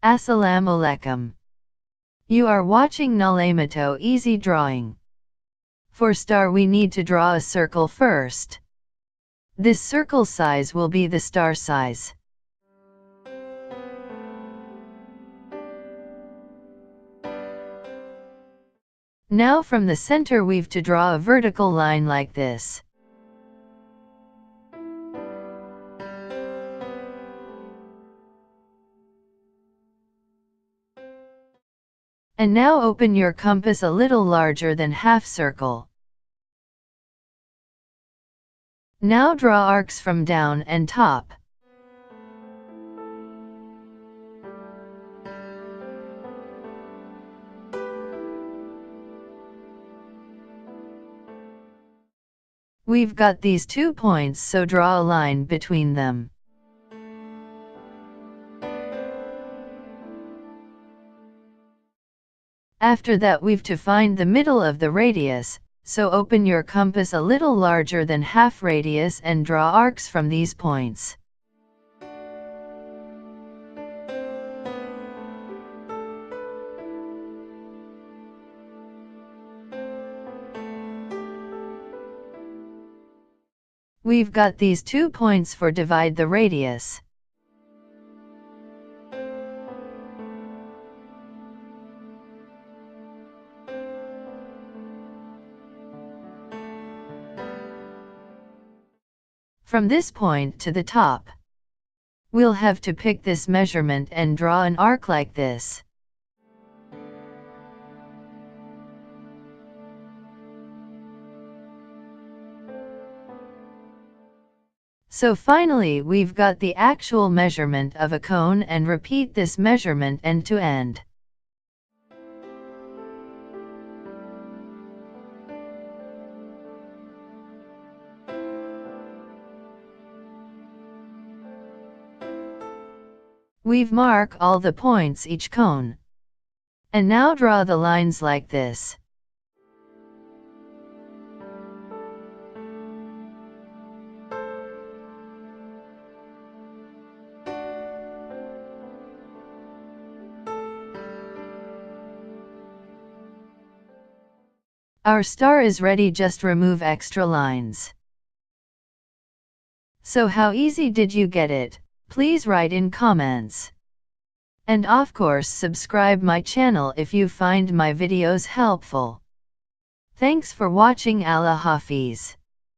Assalamu alaikum. You are watching Nalemitho Easy Drawing. For star we need to draw a circle first. This circle size will be the star size. Now from the center we've to draw a vertical line like this. And now open your compass a little larger than half circle. Now draw arcs from down and top. We've got these 2 points, so draw a line between them. After that we've to find the middle of the radius, so open your compass a little larger than half radius and draw arcs from these points. We've got these 2 points for divide the radius. From this point to the top, we'll have to pick this measurement and draw an arc like this. So finally we've got the actual measurement of a cone, and repeat this measurement end to end. We've marked all the points each cone. And now draw the lines like this. Our star is ready, just remove extra lines. So how easy did you get it? Please write in comments. And of course subscribe my channel if you find my videos helpful. Thanks for watching. Allah Hafiz.